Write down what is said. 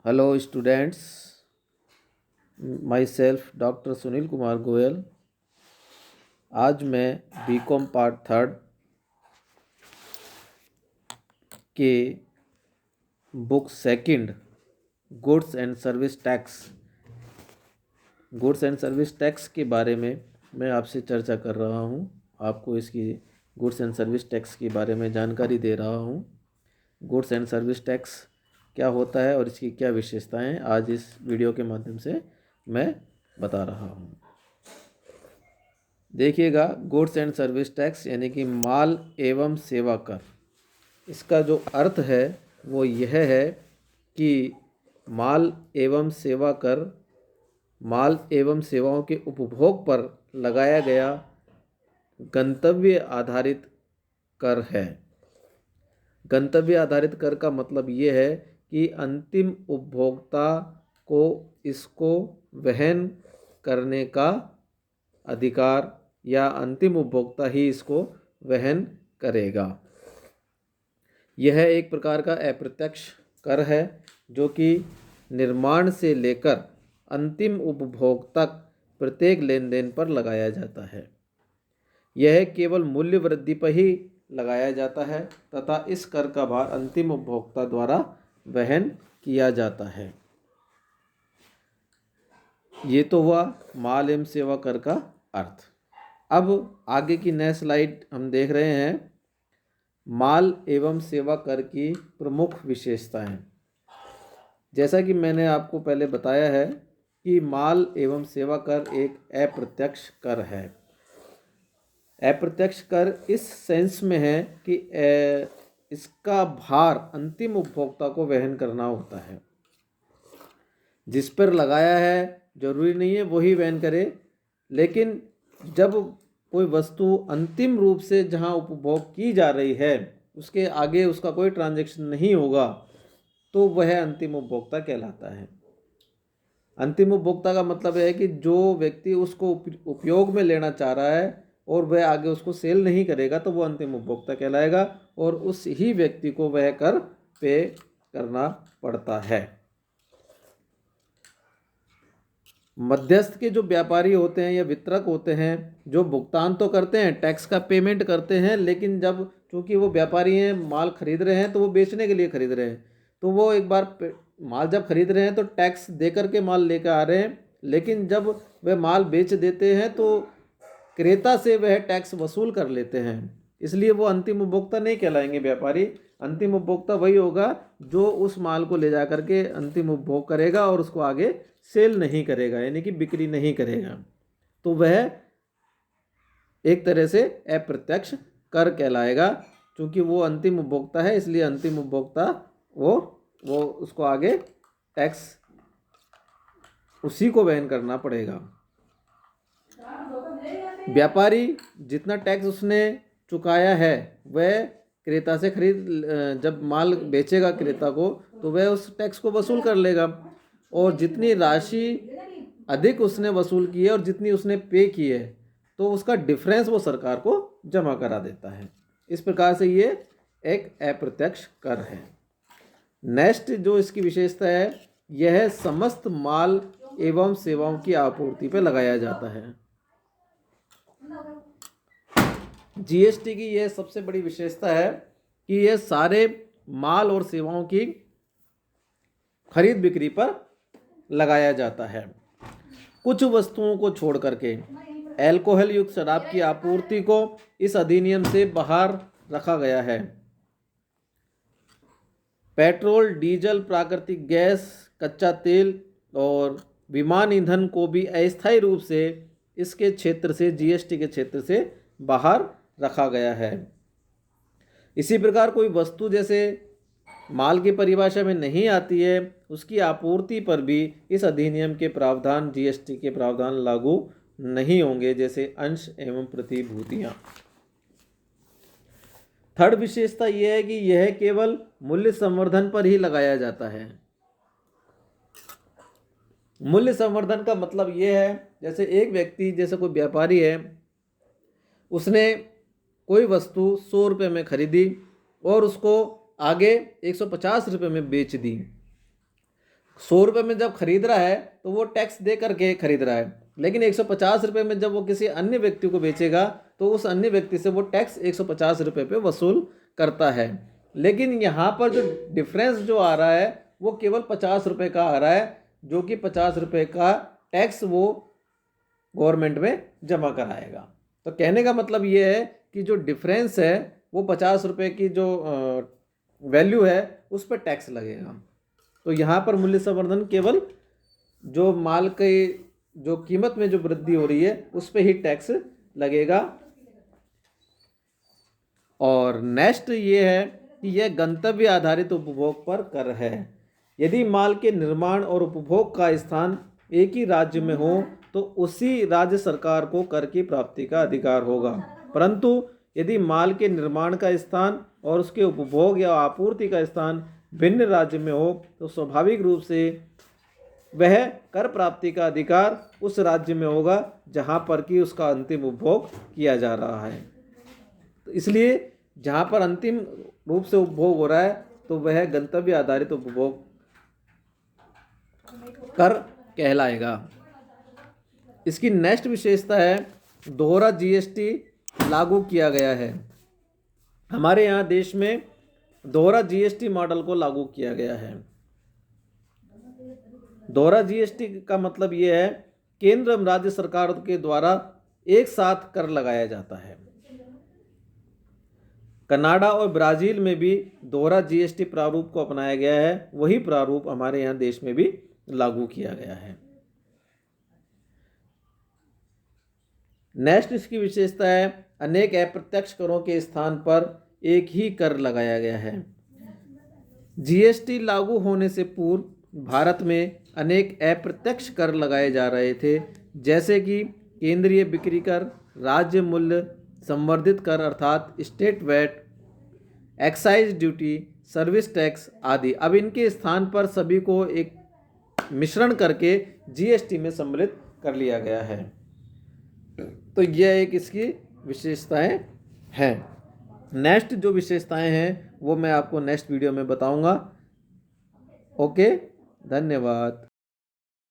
Hello students, my self doctor Sunil Kumar Goyal. आज मैं BCom part third के book second goods and service tax के बारे में मैं आपसे चर्चा कर रहा हूँ। आपको इसकी गुड्स एंड सर्विस टैक्स के बारे में जानकारी दे रहा हूँ। गुड्स एंड सर्विस टैक्स क्या होता है और इसकी क्या विशेषताएं आज इस वीडियो के माध्यम से मैं बता रहा हूँ। देखिएगा, गुड्स एंड सर्विस टैक्स यानी कि माल एवं सेवा कर। इसका जो अर्थ है वो यह है कि माल एवं सेवा कर माल एवं सेवाओं के उपभोग पर लगाया गया गंतव्य आधारित कर है। गंतव्य आधारित कर का मतलब ये है कि अंतिम उपभोक्ता को इसको वहन करने का अधिकार या अंतिम उपभोक्ता ही इसको वहन करेगा। यह एक प्रकार का अप्रत्यक्ष कर है जो कि निर्माण से लेकर अंतिम उपभोग तक प्रत्येक लेन देन पर लगाया जाता है। यह केवल मूल्य वृद्धि पर ही लगाया जाता है तथा इस कर का भार अंतिम उपभोक्ता द्वारा वहन किया जाता है। ये तो हुआ माल एवं सेवा कर का अर्थ। अब आगे की नेक्स्ट स्लाइड हम देख रहे हैं माल एवं सेवा कर की प्रमुख विशेषताएं। जैसा कि मैंने आपको पहले बताया है कि माल एवं सेवा कर एक अप्रत्यक्ष कर है। अप्रत्यक्ष कर इस सेंस में है कि इसका भार अंतिम उपभोक्ता को वहन करना होता है। जिस पर लगाया है जरूरी नहीं है वही वहन करे, लेकिन जब कोई वस्तु अंतिम रूप से जहां उपभोग की जा रही है उसके आगे उसका कोई ट्रांजैक्शन नहीं होगा तो वह अंतिम उपभोक्ता कहलाता है। अंतिम उपभोक्ता का मतलब है कि जो व्यक्ति उसको उपयोग में लेना चाह रहा है और वह आगे उसको सेल नहीं करेगा तो वो अंतिम उपभोक्ता कहलाएगा और उस ही व्यक्ति को वह कर पे करना पड़ता है। मध्यस्थ के जो व्यापारी होते हैं या वितरक होते हैं जो भुगतान तो करते हैं, टैक्स का पेमेंट करते हैं, लेकिन जब चूंकि वो व्यापारी हैं, माल खरीद रहे हैं तो वो बेचने के लिए खरीद रहे हैं, तो वो एक बार माल जब खरीद रहे हैं तो टैक्स दे करके माल लेकर आ रहे हैं, लेकिन जब वह माल बेच देते हैं तो क्रेता से वह टैक्स वसूल कर लेते हैं। इसलिए वो अंतिम उपभोक्ता नहीं कहलाएंगे व्यापारी। अंतिम उपभोक्ता वही होगा जो उस माल को ले जा करके अंतिम उपभोग करेगा और उसको आगे सेल नहीं करेगा, यानी कि बिक्री नहीं करेगा। तो वह एक तरह से अप्रत्यक्ष कर कहलाएगा। क्योंकि वो अंतिम उपभोक्ता है इसलिए अंतिम उपभोक्ता वो उसको आगे टैक्स उसी को वहन करना पड़ेगा। व्यापारी जितना टैक्स उसने चुकाया है वह क्रेता से जब माल बेचेगा क्रेता को तो वह उस टैक्स को वसूल कर लेगा और जितनी राशि अधिक उसने वसूल की है और जितनी उसने पे की है तो उसका डिफरेंस वो सरकार को जमा करा देता है। इस प्रकार से ये एक अप्रत्यक्ष कर है। नेक्स्ट जो इसकी विशेषता है यह समस्त माल एवं सेवाओं की आपूर्ति पर लगाया जाता है। जीएसटी की यह सबसे बड़ी विशेषता है कि यह सारे माल और सेवाओं की खरीद बिक्री पर लगाया जाता है। कुछ वस्तुओं को छोड़ करके अल्कोहल युक्त शराब की आपूर्ति को इस अधिनियम से बाहर रखा गया है। पेट्रोल, डीजल, प्राकृतिक गैस, कच्चा तेल और विमान ईंधन को भी अस्थायी रूप से इसके क्षेत्र से, जीएसटी के क्षेत्र से बाहर रखा गया है। इसी प्रकार कोई वस्तु जैसे माल की परिभाषा में नहीं आती है उसकी आपूर्ति पर भी इस अधिनियम के प्रावधान, जीएसटी के प्रावधान लागू नहीं होंगे, जैसे अंश एवं प्रतिभूतियां। थर्ड विशेषता यह है कि यह केवल मूल्य संवर्धन पर ही लगाया जाता है। मूल्य संवर्धन का मतलब यह है जैसे एक व्यक्ति, जैसे कोई व्यापारी है, उसने कोई वस्तु 100 रुपये में खरीदी और उसको आगे 150 रुपये में बेच दी। 100 रुपये में जब खरीद रहा है तो वो टैक्स दे करके खरीद रहा है, लेकिन 150 रुपये में जब वो किसी अन्य व्यक्ति को बेचेगा तो उस अन्य व्यक्ति से वो टैक्स 150 रुपये पे वसूल करता है। लेकिन यहाँ पर जो डिफरेंस जो आ रहा है वो केवल 50 रुपये का आ रहा है, जो कि 50 रुपये का टैक्स वो गवर्नमेंट में जमा कराएगा। तो कहने का मतलब ये है कि जो डिफरेंस है वो 50 रुपये की जो वैल्यू है उस पर टैक्स लगेगा। तो यहाँ पर मूल्य संवर्धन केवल जो माल के जो कीमत में जो वृद्धि हो रही है उस पर ही टैक्स लगेगा। और नेक्स्ट ये है कि यह गंतव्य आधारित उपभोग पर कर है। यदि माल के निर्माण और उपभोग का स्थान एक ही राज्य में हो तो उसी राज्य सरकार को कर की प्राप्ति का अधिकार होगा, परंतु यदि माल के निर्माण का स्थान और उसके उपभोग या आपूर्ति का स्थान भिन्न राज्य में हो तो स्वाभाविक रूप से वह कर प्राप्ति का अधिकार उस राज्य में होगा जहां पर कि उसका अंतिम उपभोग किया जा रहा है। तो इसलिए जहां पर अंतिम रूप से उपभोग हो रहा है तो वह गंतव्य आधारित उपभोग कर कहलाएगा। इसकी नेक्स्ट विशेषता है दोहरा जीएसटी लागू किया गया है। हमारे यहाँ देश में दोहरा जीएसटी मॉडल को लागू किया गया है। दोहरा जीएसटी का मतलब ये है केंद्र एवं राज्य सरकार के द्वारा एक साथ कर लगाया जाता है। कनाडा और ब्राज़ील में भी दोहरा जीएसटी प्रारूप को अपनाया गया है, वही प्रारूप हमारे यहाँ देश में भी लागू किया गया है। नेक्स्ट इसकी विशेषता है अनेक अप्रत्यक्ष करों के स्थान पर एक ही कर लगाया गया है। जीएसटी लागू होने से पूर्व भारत में अनेक अप्रत्यक्ष कर लगाए जा रहे थे, जैसे कि केंद्रीय बिक्री कर, राज्य मूल्य संवर्धित कर अर्थात state VAT, excise duty, service tax आदि। अब इनके स्थान पर सभी को एक मिश्रण करके जीएसटी में सम्मिलित कर लिया गया है। तो यह एक इसकी विशेषताएं हैं। नेक्स्ट जो विशेषताएं हैं वो मैं आपको नेक्स्ट वीडियो में बताऊंगा। ओके, धन्यवाद।